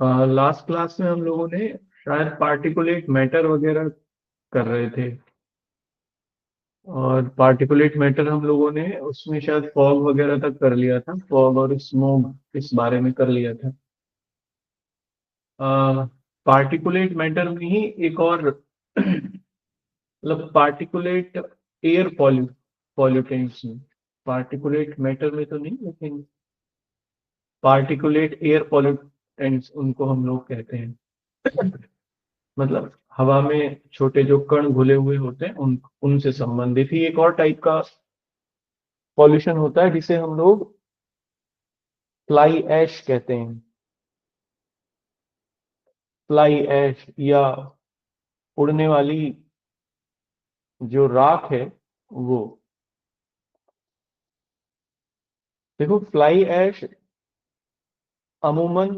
Last class में हम लोगों ने शायद पार्टिकुलेट मैटर वगैरह कर रहे थे। और पार्टिकुलेट मैटर हम लोगों ने उसमें शायद फॉग वगैरह तक कर लिया था, फॉग और स्मोक इस बारे में कर लिया था। पार्टिकुलेट मैटर में ही एक और मतलब पार्टिकुलेट एयर पॉल्यूटेंट्स में, पार्टिकुलेट मैटर में तो नहीं लेकिन पार्टिकुलेट एयर पॉल्यूटेंट्स उनको हम लोग कहते हैं। मतलब हवा में छोटे जो कण घुले हुए होते हैं उन उनसे संबंधित ही एक और टाइप का पॉल्यूशन होता है जिसे हम लोग फ्लाई ऐश कहते हैं। फ्लाई ऐश या उड़ने वाली जो राख है वो। देखो, फ्लाई ऐश अमूमन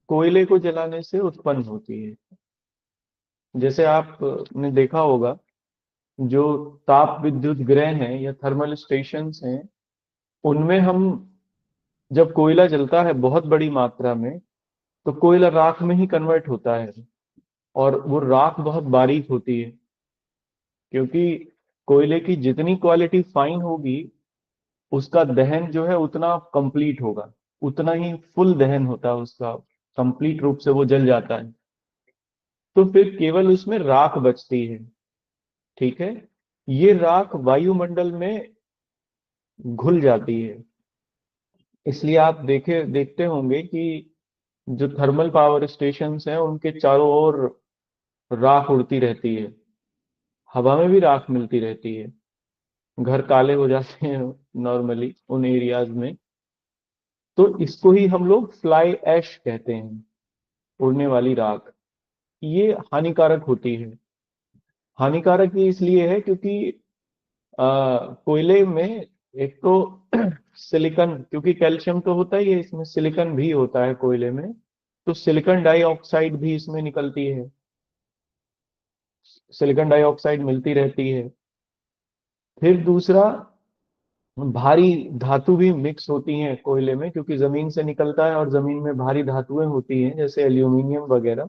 कोयले को जलाने से उत्पन्न होती है। जैसे आपने देखा होगा, जो ताप विद्युत गृह हैं या थर्मल स्टेशंस हैं, उनमें हम जब कोयला जलता है बहुत बड़ी मात्रा में, तो कोयला राख में ही कन्वर्ट होता है। और वो राख बहुत बारीक होती है, क्योंकि कोयले की जितनी क्वालिटी फाइन होगी उसका दहन जो है उतना कंप्लीट होगा, उतना ही फुल दहन होता है उसका, कंप्लीट रूप से वो जल जाता है। तो फिर केवल उसमें राख बचती है। ठीक है। ये राख वायुमंडल में घुल जाती है। इसलिए आप देखते होंगे कि जो थर्मल पावर स्टेशंस हैं उनके चारों ओर राख उड़ती रहती है, हवा में भी राख मिलती रहती है। घर काले हो जाते हैं नॉर्मली उन एरियाज में। तो इसको ही हम लोग फ्लाई ऐश कहते हैं, उड़ने वाली राख। ये हानिकारक होती है। हानिकारक ये इसलिए है क्योंकि कोयले में एक तो सिलिकॉन, क्योंकि कैल्शियम तो होता ही है इसमें, सिलिकॉन भी होता है कोयले में। तो सिलिकॉन डाइऑक्साइड भी इसमें निकलती है, सिलिकॉन डाइऑक्साइड मिलती रहती है। फिर दूसरा, भारी धातु भी मिक्स होती हैं कोयले में, क्योंकि जमीन से निकलता है और जमीन में भारी धातुएं होती हैं जैसे एल्यूमिनियम वगैरह।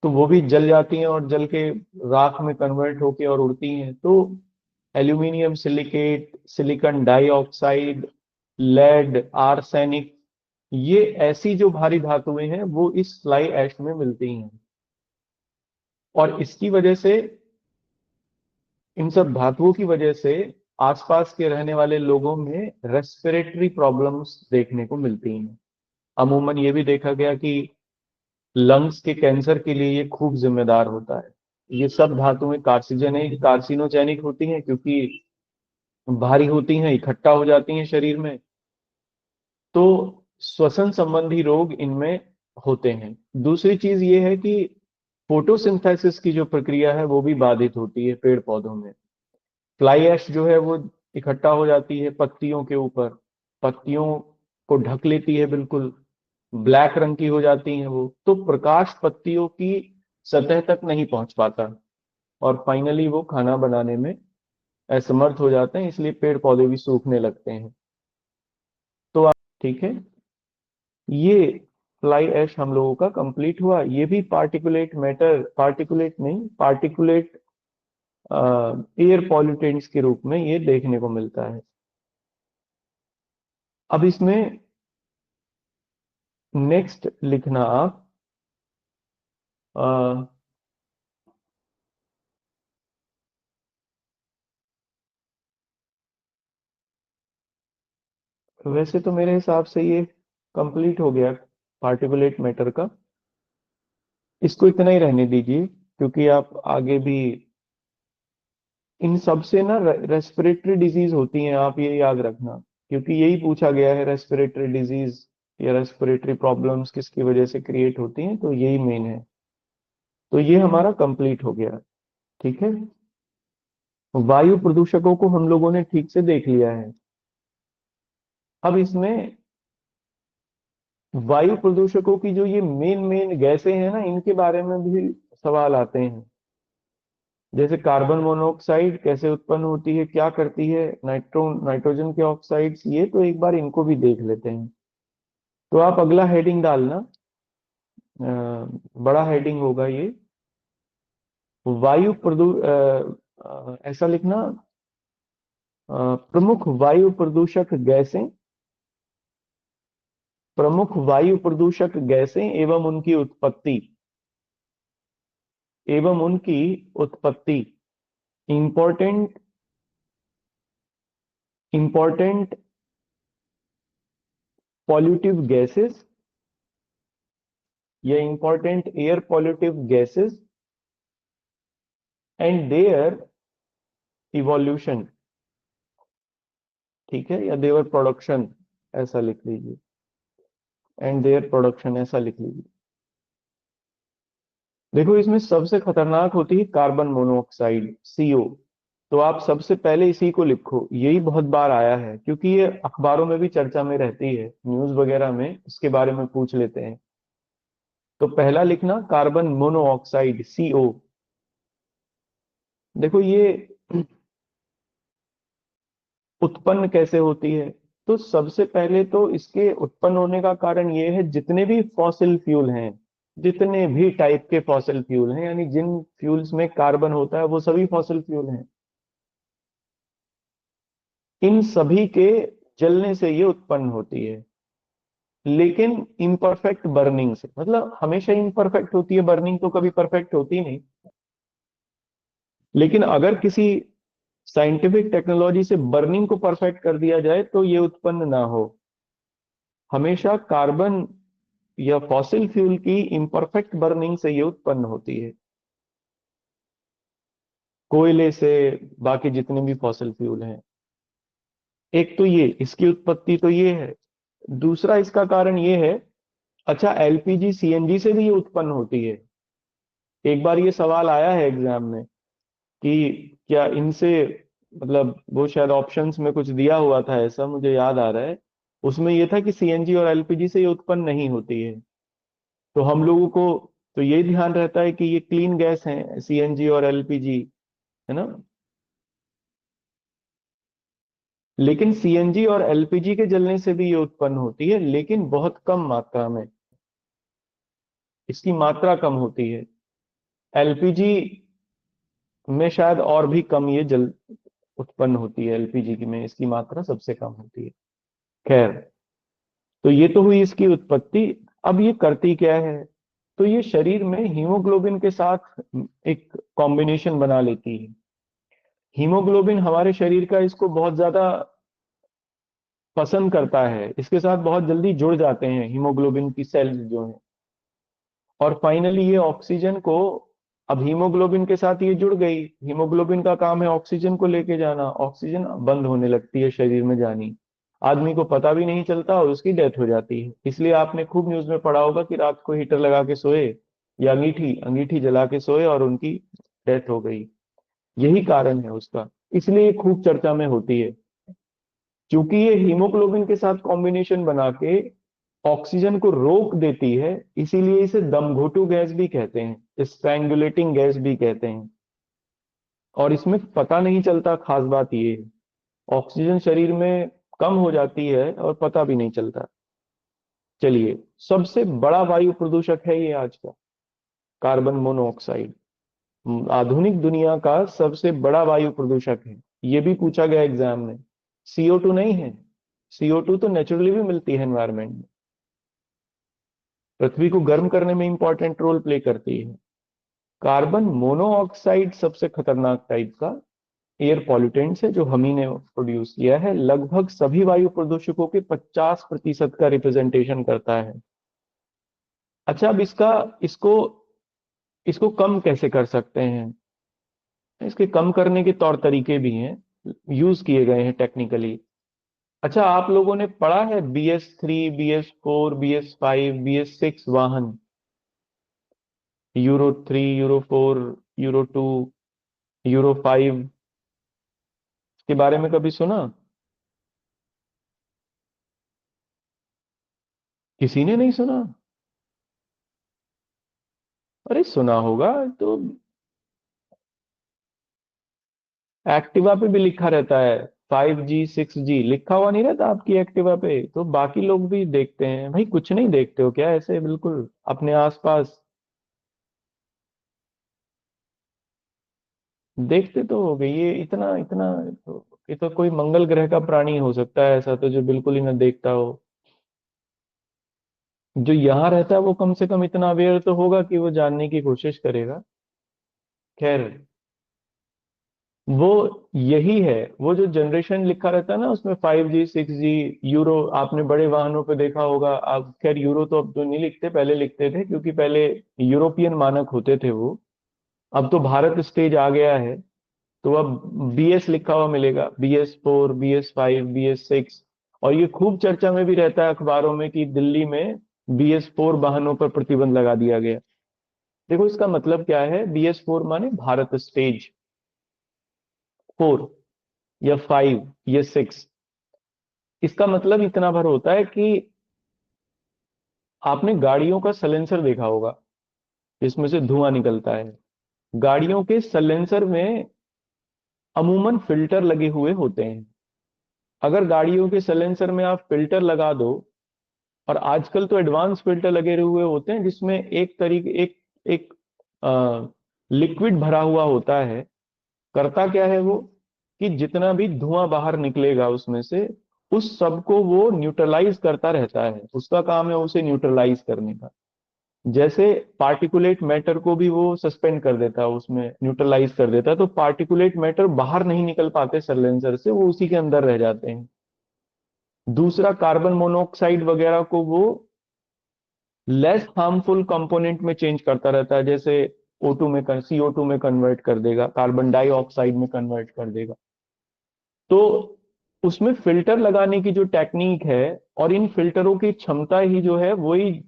तो वो भी जल जाती हैं और जल के राख में कन्वर्ट होके और उड़ती हैं। तो aluminium silicate, silicon dioxide, lead, arsenic, ये ऐसी जो भारी धातुएं हैं वो इस फ्लाई ऐश में मिलती हैं। और इसकी वजह से, इन सब धातुओं की वजह से आसपास के रहने वाले लोगों में रेस्पिरेटरी प्रॉब्लम्स देखने को मिलती हैं। अमूमन ये भी देखा गया कि लंग्स के कैंसर के लिए ये खूब जिम्मेदार होता है। ये सब धातुएं कार्सिनोजेनिक होती हैं, क्योंकि भारी होती हैं, इकट्ठा हो जाती हैं शरीर में। तो श्वसन संबंधी रोग इनमें होते हैं। दूसरी चीज ये है कि फोटोसिंथेसिस की जो प्रक्रिया है वो भी बाधित होती है पेड़ पौधों में। फ्लाई ऐश जो है वो इकट्ठा हो जाती है पत्तियों के ऊपर, पत्तियों को ढक लेती है बिल्कुल, ब्लैक रंग की हो जाती हैं वो। तो प्रकाश पत्तियों की सतह तक नहीं पहुंच पाता और फाइनली वो खाना बनाने में असमर्थ हो जाते हैं, इसलिए पेड़ पौधे भी सूखने लगते हैं। तो ठीक है, ये फ्लाई ऐश हम लोगों का कंप्लीट हुआ। ये भी पार्टिकुलेट मैटर, पार्टिकुलेट नहीं, पार्टिकुलेट एयर पॉल्यूटेंट्स के रूप में ये देखने को मिलता है। अब इसमें नेक्स्ट लिखना आप, अ, वैसे तो मेरे हिसाब से ये कंप्लीट हो गया पार्टिकुलेट मैटर का। इसको इतना ही रहने दीजिए, क्योंकि आप आगे भी इन सब से ना रेस्पिरेटरी डिजीज होती हैं, आप ये याद रखना, क्योंकि यही पूछा गया है, रेस्पिरेटरी डिजीज या रेस्पिरेटरी प्रॉब्लम्स किसकी वजह से क्रिएट होती हैं, तो यही मेन है। तो ये हमारा कंप्लीट हो गया। ठीक है। वायु प्रदूषकों को हम लोगों ने ठीक से देख लिया है। अब इसमें वायु प्रदूषकों की जो ये मेन मेन गैसें हैं ना, इनके बारे में भी सवाल आते हैं। जैसे कार्बन मोनोऑक्साइड कैसे उत्पन्न होती है, क्या करती है, नाइट्रोजन के ऑक्साइड्स, ये तो एक बार इनको भी देख लेते हैं। तो आप अगला हेडिंग डालना, बड़ा हेडिंग होगा ये। वायु प्रदू ऐसा लिखना, प्रमुख वायु प्रदूषक गैसें, प्रमुख वायु प्रदूषक गैसें एवं उनकी उत्पत्ति। इंपॉर्टेंट, इंपॉर्टेंट पॉल्यूटिव गैसेस या important air pollutive gases and their evolution. ठीक है, या देयर प्रोडक्शन ऐसा लिख लीजिए, एंड देयर प्रोडक्शन ऐसा लिख लीजिए। देखो, इसमें सबसे खतरनाक होती है कार्बन मोनोऑक्साइड, सीओ। तो आप सबसे पहले इसी को लिखो, यही बहुत बार आया है क्योंकि ये अखबारों में भी चर्चा में रहती है, न्यूज वगैरह में इसके बारे में पूछ लेते हैं। तो पहला लिखना कार्बन मोनोऑक्साइड, सीओ। देखो ये उत्पन्न कैसे होती है। तो सबसे पहले तो इसके उत्पन्न होने का कारण ये है, जितने भी फॉसिल फ्यूल हैं, जितने भी टाइप के फॉसिल फ्यूल हैं, यानी जिन फ्यूल्स में कार्बन होता है वो सभी फॉसिल फ्यूल हैं, इन सभी के जलने से ये उत्पन्न होती है। लेकिन इम्परफेक्ट बर्निंग से, मतलब हमेशा इम्परफेक्ट होती है बर्निंग, तो कभी परफेक्ट होती नहीं। लेकिन अगर किसी साइंटिफिक टेक्नोलॉजी से बर्निंग को परफेक्ट कर दिया जाए तो ये उत्पन्न ना हो। हमेशा कार्बन या फॉसिल फ्यूल की इम्परफेक्ट बर्निंग से ये उत्पन्न होती है, कोयले से, बाकी जितने भी फॉसिल फ्यूल हैं। एक तो ये इसकी उत्पत्ति तो ये है। दूसरा इसका कारण ये है, अच्छा एलपीजी सीएनजी से भी ये उत्पन्न होती है। एक बार ये सवाल आया है एग्जाम में कि क्या इनसे, मतलब वो शायद ऑप्शंस में कुछ दिया हुआ था, ऐसा मुझे याद आ रहा है। उसमें ये था कि सीएनजी और एलपीजी से ये उत्पन्न नहीं होती है। तो हम लोगों को तो ये ध्यान रहता है कि ये क्लीन गैस है सीएनजी और एलपीजी, है ना। लेकिन सीएनजी और एलपीजी के जलने से भी ये उत्पन्न होती है, लेकिन बहुत कम मात्रा में, इसकी मात्रा कम होती है। एलपीजी में शायद और भी कम ये जल उत्पन्न होती है, एलपीजी की में इसकी मात्रा सबसे कम होती है। खैर, तो ये तो हुई इसकी उत्पत्ति। अब ये करती क्या है। तो ये शरीर में हीमोग्लोबिन के साथ एक कॉम्बिनेशन बना लेती है। हीमोग्लोबिन हमारे शरीर का इसको बहुत ज्यादा पसंद करता है, इसके साथ बहुत जल्दी जुड़ जाते हैं हीमोग्लोबिन की सेल्स जो है। और फाइनली ये ऑक्सीजन को, अब हीमोग्लोबिन के साथ ये जुड़ गई, हीमोग्लोबिन का काम है ऑक्सीजन को लेके जाना, ऑक्सीजन बंद होने लगती है शरीर में जानी, आदमी को पता भी नहीं चलता और उसकी डेथ हो जाती है। इसलिए आपने खूब न्यूज में पढ़ा होगा कि रात को हीटर लगा के सोए या अंगीठी अंगीठी जला के सोए और उनकी डेथ हो गई। यही कारण है उसका, इसलिए ये खूब चर्चा में होती है, क्योंकि ये हीमोग्लोबिन के साथ कॉम्बिनेशन बना के ऑक्सीजन को रोक देती है। इसीलिए इसे दमघोटू गैस भी कहते हैं, स्ट्रैंगुलेटिंग गैस भी कहते हैं। और इसमें पता नहीं चलता, खास बात ये है, ऑक्सीजन शरीर में कम हो जाती है और पता भी नहीं चलता। चलिए, सबसे बड़ा वायु प्रदूषक है ये आज का, कार्बन मोनोऑक्साइड। आधुनिक दुनिया का सबसे बड़ा वायु प्रदूषक है, ये भी पूछा गया एग्जाम में। CO2 नहीं है, CO2 तो नेचुरली भी मिलती है एनवायरमेंट में, पृथ्वी को गर्म करने में इंपॉर्टेंट रोल प्ले करती है। कार्बन मोनोऑक्साइड सबसे खतरनाक टाइप का एयर पॉल्यूटेंट्स है जो हम ही ने प्रोड्यूस किया है, लगभग सभी वायु प्रदूषकों के 50% का रिप्रेजेंटेशन करता है। अच्छा, अब इसको इसको कम कैसे कर सकते हैं। इसके कम करने के तौर तरीके भी हैं, यूज किए गए हैं टेक्निकली। अच्छा, आप लोगों ने पढ़ा है BS3, BS4, BS5, BS6 वाहन, यूरो 3, यूरो 4, यूरो 2, यूरो 5 के बारे में कभी सुना। किसी ने नहीं सुना। अरे सुना होगा तो, एक्टिवा पे भी लिखा रहता है 5G 6G लिखा हुआ नहीं रहता आपकी एक्टिवा पे, तो बाकी लोग भी देखते हैं। भाई कुछ नहीं देखते हो क्या ऐसे बिल्कुल अपने आसपास? देखते तो हो गए, ये इतना इतना तो, ये तो कोई मंगल ग्रह का प्राणी हो सकता है ऐसा तो, जो बिल्कुल ही ना देखता हो। जो यहाँ रहता है वो कम से कम इतना अवेयर तो होगा कि वो जानने की कोशिश करेगा। खैर, वो यही है, वो जो जनरेशन लिखा रहता है ना उसमें 5G 6G यूरो, आपने बड़े वाहनों पे देखा होगा। आप खैर यूरो तो अब तो नहीं लिखते, पहले लिखते थे क्योंकि पहले यूरोपियन मानक होते थे वो। अब तो भारत स्टेज आ गया है, तो अब BS लिखा हुआ मिलेगा, BS4 BS5 BS6। और ये खूब चर्चा में भी रहता है अखबारों में कि दिल्ली में BS4 वाहनों पर प्रतिबंध लगा दिया गया। देखो इसका मतलब क्या है, BS4 माने भारत स्टेज, 4 या 5 या 6। इसका मतलब इतना भर होता है कि आपने गाड़ियों का सलेंसर देखा होगा जिसमें से धुआं निकलता है। गाड़ियों के सलेंसर में अमूमन फिल्टर लगे हुए होते हैं। अगर गाड़ियों के सलेंसर में आप फिल्टर लगा दो, और आजकल तो एडवांस फिल्टर लगे हुए होते हैं जिसमें एक तरीके एक एक लिक्विड भरा हुआ होता है। करता क्या है वो, कि जितना भी धुआं बाहर निकलेगा उसमें से, उस सब को वो न्यूट्रलाइज करता रहता है। उसका काम है उसे न्यूट्रलाइज करने का। जैसे पार्टिकुलेट मैटर को भी वो सस्पेंड कर देता है, उसमें न्यूट्रलाइज कर देता है, तो पार्टिकुलेट मैटर बाहर नहीं निकल पाते सलेंसर से, वो उसी के अंदर रह जाते हैं। दूसरा, कार्बन मोनोऑक्साइड वगैरह को वो लेस हार्मफुल कंपोनेंट में चेंज करता रहता है। जैसे O2 में CO2 में कन्वर्ट कर देगा, कार्बन डाइऑक्साइड में कन्वर्ट कर देगा। तो उसमें फिल्टर लगाने की जो टेक्निक है, और इन फिल्टरों की क्षमता ही जो है वही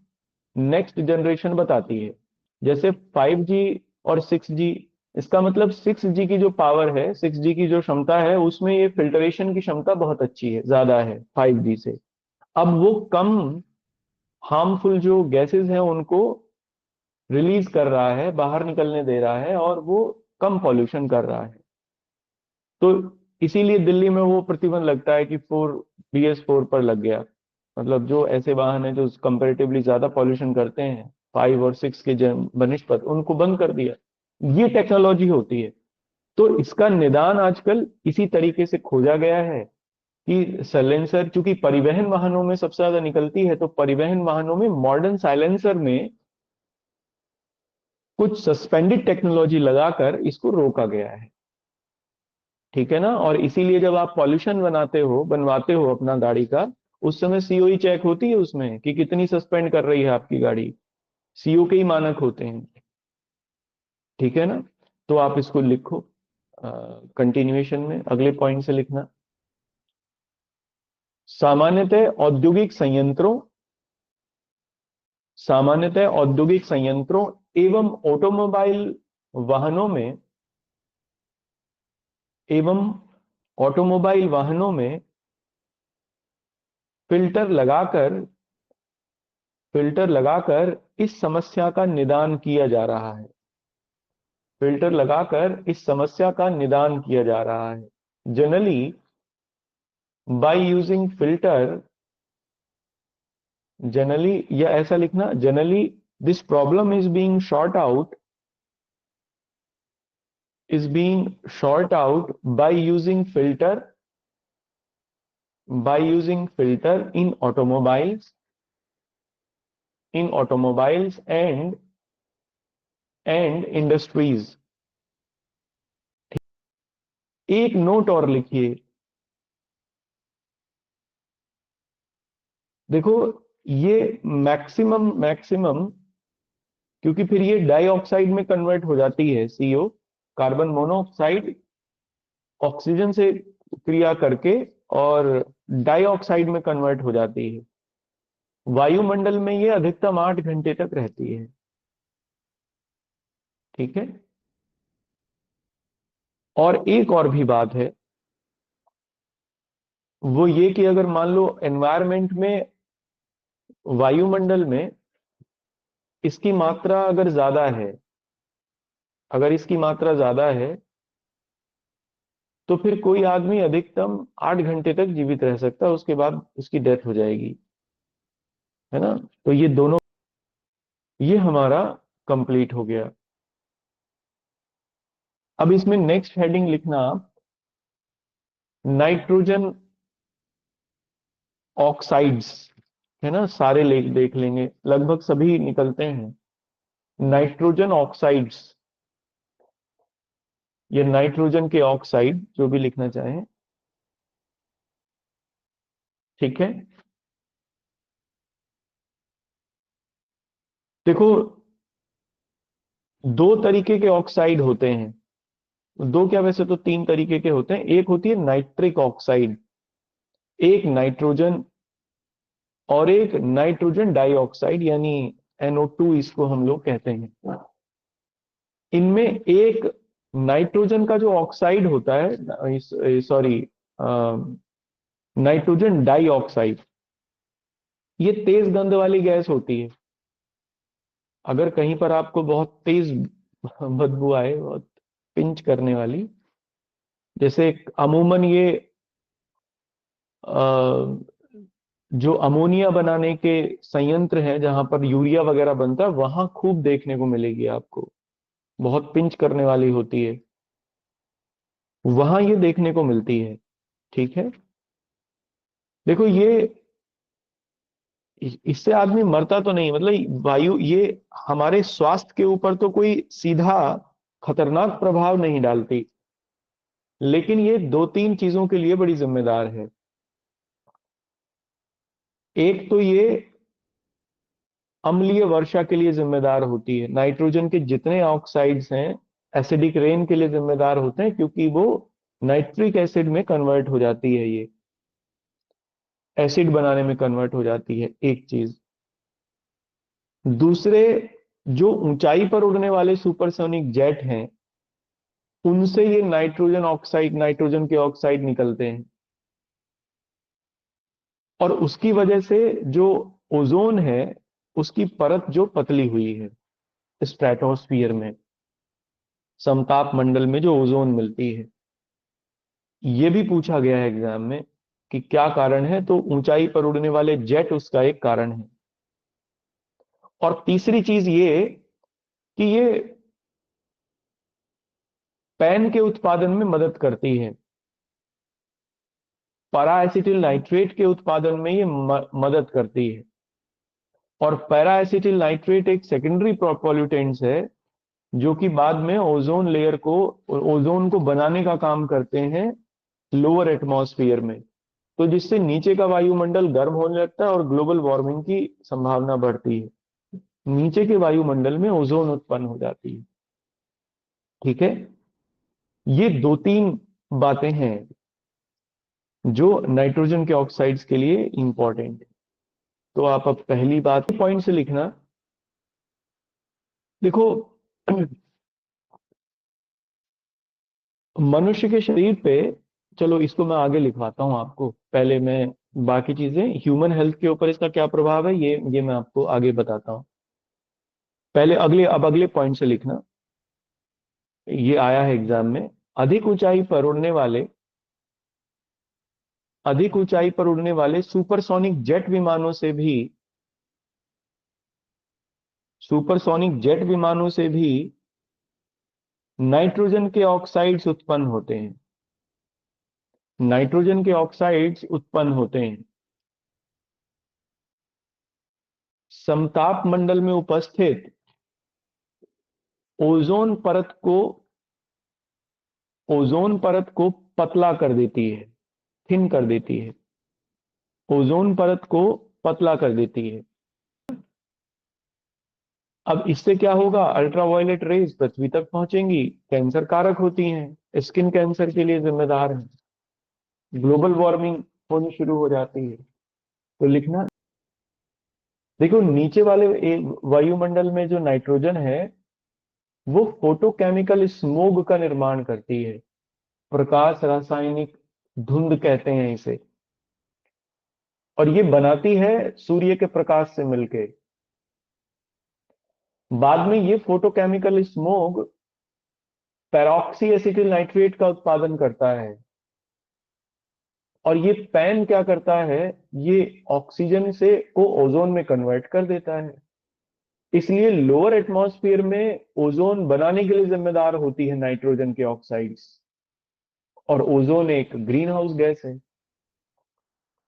नेक्स्ट जनरेशन बताती है। जैसे 5G और 6G, इसका मतलब 6G की जो पावर है, 6G की जो क्षमता है, उसमें ये फिल्टरेशन की क्षमता बहुत अच्छी है, ज्यादा है 5G से। अब वो कम हार्मफुल जो गैसेस हैं उनको रिलीज कर रहा है, बाहर निकलने दे रहा है, और वो कम पॉल्यूशन कर रहा है। तो इसीलिए दिल्ली में वो प्रतिबंध लगता है कि BS4 पर लग गया। मतलब जो ऐसे वाहन हैं जो कंपेरेटिवली ज्यादा पॉल्यूशन करते हैं 5 और 6 के बनिस्पत, उनको बंद कर दिया। ये टेक्नोलॉजी होती है। तो इसका निदान आजकल इसी तरीके से खोजा गया है कि साइलेंसर, चूंकि परिवहन वाहनों में सबसे ज्यादा निकलती है, तो परिवहन वाहनों में मॉडर्न साइलेंसर में कुछ सस्पेंडेड टेक्नोलॉजी लगाकर इसको रोका गया है। ठीक है ना? और इसीलिए जब आप पॉल्यूशन बनवाते हो अपना गाड़ी का, उस समय सीओई चेक होती है उसमें कि कितनी सस्पेंड कर रही है आपकी गाड़ी। सीओ के ही मानक होते हैं। ठीक है ना? तो आप इसको लिखो कंटिन्यूएशन में अगले पॉइंट से लिखना। सामान्यतः औद्योगिक संयंत्रों सामान्यतः औद्योगिक संयंत्रों एवं वाहनों में एवं ऑटोमोबाइल वाहनों में फिल्टर लगाकर फिल्टर लगाकर इस समस्या का निदान किया जा रहा है। फिल्टर लगाकर इस समस्या का निदान किया जा रहा है। Generally by using filter generally, या ऐसा लिखना, generally this problem is being short out by using filter in automobiles and industries। एक नोट और लिखिए। देखो, ये मैक्सिमम मैक्सिमम, क्योंकि फिर ये डाइऑक्साइड में कन्वर्ट हो जाती है, CO, कार्बन मोनोऑक्साइड, ऑक्सीजन से क्रिया करके, और डाइऑक्साइड में कन्वर्ट हो जाती है। वायुमंडल में ये अधिकतम 8 घंटे तक रहती है। ठीक है? और एक और भी बात है, वो ये कि अगर मान लो एनवायरमेंट में, वायुमंडल में इसकी मात्रा अगर ज्यादा है, अगर इसकी मात्रा ज्यादा है, तो फिर कोई आदमी अधिकतम 8 घंटे तक जीवित रह सकता है, उसके बाद उसकी डेथ हो जाएगी, है ना। तो ये दोनों, ये हमारा कंप्लीट हो गया। अब इसमें नेक्स्ट हेडिंग लिखना आप, नाइट्रोजन ऑक्साइड्स, है ना, सारे देख लेंगे, लगभग सभी निकलते हैं। नाइट्रोजन ऑक्साइड्स या नाइट्रोजन के ऑक्साइड, जो भी लिखना चाहें, ठीक है। देखो, दो तरीके के ऑक्साइड होते हैं, दो क्या, वैसे तो तीन तरीके के होते हैं। एक होती है नाइट्रिक ऑक्साइड, एक नाइट्रोजन, और एक नाइट्रोजन डाइऑक्साइड, यानी NO2 इसको हम लोग कहते हैं। इनमें एक नाइट्रोजन का जो ऑक्साइड होता है, सॉरी, नाइट्रोजन डाइऑक्साइड, ये तेज गंध वाली गैस होती है। अगर कहीं पर आपको बहुत तेज बदबू आए, बहुत पिंच करने वाली, जैसे अमूमन ये जो अमोनिया बनाने के संयंत्र हैं जहां पर यूरिया वगैरह बनता है, वहां खूब देखने को मिलेगी आपको, बहुत पिंच करने वाली होती है, वहां ये देखने को मिलती है, ठीक है। देखो ये, इससे आदमी मरता तो नहीं, मतलब वायु ये हमारे स्वास्थ्य के ऊपर तो कोई सीधा खतरनाक प्रभाव नहीं डालती, लेकिन ये दो तीन चीजों के लिए बड़ी जिम्मेदार है। एक तो ये अम्लीय वर्षा के लिए जिम्मेदार होती है, नाइट्रोजन के जितने ऑक्साइड्स हैं एसिडिक रेन के लिए जिम्मेदार होते हैं, क्योंकि वो नाइट्रिक एसिड में कन्वर्ट हो जाती है, ये एसिड बनाने में कन्वर्ट हो जाती है, एक चीज। दूसरे, जो ऊंचाई पर उड़ने वाले सुपरसोनिक जेट हैं, उनसे ये नाइट्रोजन ऑक्साइड, नाइट्रोजन के ऑक्साइड निकलते हैं, और उसकी वजह से जो ओजोन है, उसकी परत जो पतली हुई है स्ट्रेटोस्फियर में, समताप मंडल में जो ओजोन मिलती है, ये भी पूछा गया है एग्जाम में कि क्या कारण है, तो ऊंचाई पर उड़ने वाले जेट उसका एक कारण है। और तीसरी चीज ये कि ये पैन के उत्पादन में मदद करती है, पैरा एसिटिल नाइट्रेट के उत्पादन में ये मदद करती है। और पैरा एसिटिल नाइट्रेट एक सेकेंडरी पॉल्यूटेंट्स है, जो कि बाद में ओजोन लेयर को, ओजोन को बनाने का काम करते हैं लोअर एटमॉस्फेयर में, तो जिससे नीचे का वायुमंडल गर्म होने लगता है और ग्लोबल वार्मिंग की संभावना बढ़ती है, नीचे के वायुमंडल में ओजोन उत्पन्न हो जाती है, ठीक है। ये दो तीन बातें हैं जो नाइट्रोजन के ऑक्साइड्स के लिए इंपॉर्टेंट है। तो आप अब पहली बात पॉइंट से लिखना। देखो, मनुष्य के शरीर पे, चलो इसको मैं आगे लिखवाता हूं आपको, पहले मैं बाकी चीजें ह्यूमन हेल्थ के ऊपर इसका क्या प्रभाव है, ये मैं आपको आगे बताता हूं। पहले अगले पॉइंट से लिखना, ये आया है एग्जाम में। अधिक ऊंचाई पर उड़ने वाले अधिक ऊंचाई पर उड़ने वाले सुपरसोनिक जेट विमानों से भी, सुपरसोनिक जेट विमानों से भी नाइट्रोजन के ऑक्साइड्स उत्पन्न होते हैं, नाइट्रोजन के ऑक्साइड्स उत्पन्न होते हैं। समताप मंडल में उपस्थित ओजोन परत को, ओजोन परत को पतला कर देती है, थिन कर देती है, ओजोन परत को पतला कर देती है। अब इससे क्या होगा, अल्ट्रावायलेट रेज पृथ्वी तक पहुंचेंगी, कैंसर कारक होती हैं, स्किन कैंसर के लिए जिम्मेदार हैं, ग्लोबल वार्मिंग होनी शुरू हो जाती है। तो लिखना, देखो नीचे वाले वायुमंडल में जो नाइट्रोजन है, वो फोटोकेमिकल स्मोग का निर्माण करती है, प्रकाश रासायनिक धुंध कहते हैं इसे, और ये बनाती है सूर्य के प्रकाश से मिलके। बाद में ये photochemical smog peroxy acetyl nitrate का उत्पादन करता है। और ये पैन क्या करता है, ये ऑक्सीजन से को ओजोन में कन्वर्ट कर देता है। इसलिए लोअर एटमॉस्फेयर में ओजोन बनाने के लिए जिम्मेदार होती है नाइट्रोजन के ऑक्साइड्स। और ओजोन एक ग्रीन हाउस गैस है।